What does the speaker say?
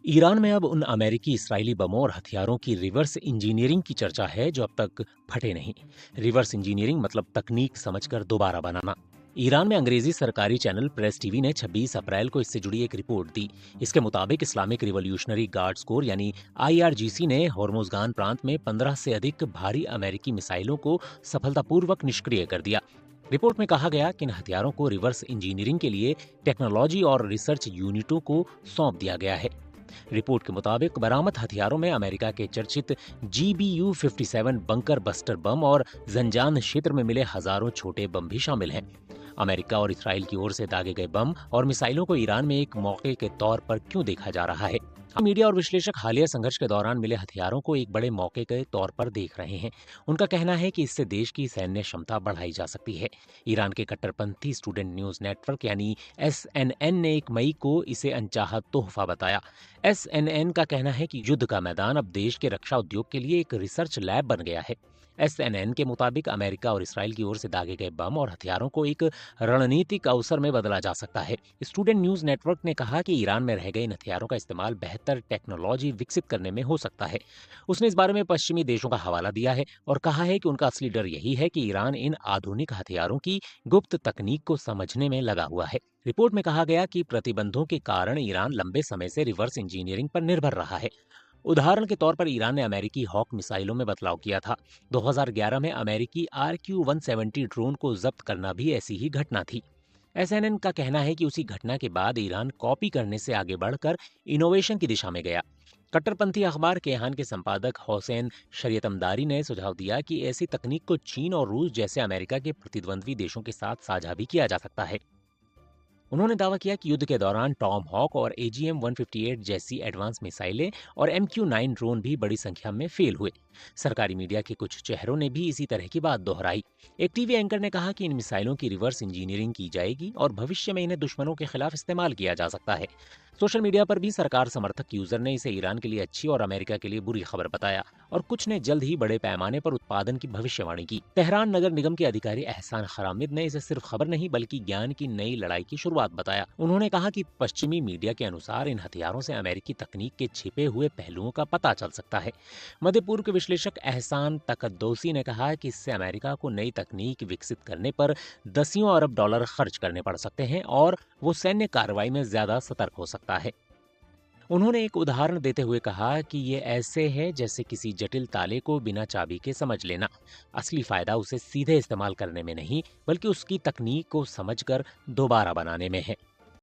Iran में अब उन अमेरिकी इस्राएली बमों और हथियारों की रिवर्स इंजीनियरिंग की चर्चा है जो अब तक फटे नहीं। रिवर्स इंजीनियरिंग मतलब तकनीक समझकर दोबारा बनाना। ईरान में अंग्रेजी सरकारी चैनल प्रेस टीवी ने 26 अप्रैल को इससे जुड़ी एक रिपोर्ट दी। इसके मुताबिक इस्लामिक रिवॉल्यूशनरी गार्ड्स कोर यानी आईआरजीसी ने होर्मुजगान प्रांत में 15 से अधिक भारी अमेरिकी मिसाइलों को सफलतापूर्वक निष्क्रिय कर दिया। रिपोर्ट में कहा गया कि इन हथियारों को रिवर्स इंजीनियरिंग के लिए टेक्नोलॉजी और रिसर्च यूनिटों को सौंप दिया गया है। रिपोर्ट के मुताबिक बरामद हथियारों में अमेरिका के चर्चित GBU-57 बंकर बस्टर बम और जंजान क्षेत्र में मिले हजारों छोटे बम भी शामिल हैं। अमेरिका और इसराइल की ओर से दागे गए बम और मिसाइलों को ईरान में एक मौके के तौर पर क्यों देखा जा रहा है? मीडिया और विश्लेषक हालिया संघर्ष के दौरान मिले हथियारों को एक बड़े मौके के तौर पर देख रहे हैं। उनका कहना है कि इससे देश की सैन्य क्षमता बढ़ाई जा सकती है। ईरान के कट्टरपंथी स्टूडेंट न्यूज नेटवर्क यानी SNN ने 1 मई को इसे अनचाहा तोहफा बताया। SNN का कहना है कि युद्ध का मैदान अब देश के रक्षा उद्योग के लिए एक रिसर्च लैब बन गया है। SNN के मुताबिक अमेरिका और इसराइल की ओर से दागे गए बम और हथियारों को एक रणनीतिक अवसर में बदला जा सकता है। स्टूडेंट न्यूज नेटवर्क ने कहा कि ईरान में रह गए इन हथियारों का इस्तेमाल बेहतर टेक्नोलॉजी विकसित करने में हो सकता है। उसने इस बारे में पश्चिमी देशों का हवाला दिया है और कहा है कि उनका असली डर यही है कि ईरान इन आधुनिक हथियारों की गुप्त तकनीक को समझने में लगा हुआ है। रिपोर्ट में कहा गया कि प्रतिबंधों के कारण ईरान लंबे समय से रिवर्स इंजीनियरिंग पर निर्भर रहा है। उदाहरण के तौर पर ईरान ने अमेरिकी हॉक मिसाइलों में बदलाव किया था। 2011 में अमेरिकी RQ-170 ड्रोन को जब्त करना भी ऐसी ही घटना थी। SNN का कहना है कि उसी घटना के बाद ईरान कॉपी करने से आगे बढ़कर इनोवेशन की दिशा में गया। कट्टरपंथी अखबार केहान के संपादक हुसैन शरीयतमदारी ने सुझाव दिया कि ऐसी तकनीक को चीन और रूस जैसे अमेरिका के प्रतिद्वंद्वी देशों के साथ साझा भी किया जा सकता है। उन्होंने दावा किया कि युद्ध के दौरान टॉम हॉक और AGM-158 जैसी एडवांस मिसाइलें और MQ-9 ड्रोन भी बड़ी संख्या में फेल हुए। सरकारी मीडिया के कुछ चेहरों ने भी इसी तरह की बात दोहराई। एक टीवी एंकर ने कहा कि इन मिसाइलों की रिवर्स इंजीनियरिंग की जाएगी और भविष्य में इन्हें दुश्मनों के खिलाफ इस्तेमाल किया जा सकता है। सोशल मीडिया पर भी सरकार समर्थक यूजर ने इसे ईरान के लिए अच्छी और अमेरिका के लिए बुरी खबर बताया और कुछ ने जल्द ही बड़े पैमाने पर उत्पादन की भविष्यवाणी की। तेहरान नगर निगम के अधिकारी एहसान खरामिद ने इसे सिर्फ खबर नहीं बल्कि ज्ञान की नई लड़ाई की शुरुआत बताया। उन्होंने कहा कि पश्चिमी मीडिया के अनुसार इन हथियारों से अमेरिकी तकनीक के छिपे हुए पहलुओं का पता चल सकता है। मध्य पूर्व के विश्लेषक एहसान तकद्दोसी ने कहा कि इससे अमेरिका को नई तकनीक विकसित करने पर दसियों अरब डॉलर खर्च करने पड़ सकते हैं और वो सैन्य कार्रवाई में ज्यादा सतर्क हो सकता है। उन्होंने एक उदाहरण देते हुए कहा कि ये ऐसे है जैसे किसी जटिल ताले को बिना चाबी के समझ लेना। असली फायदा उसे सीधे इस्तेमाल करने में नहीं बल्कि उसकी तकनीक को समझकर दोबारा बनाने में है।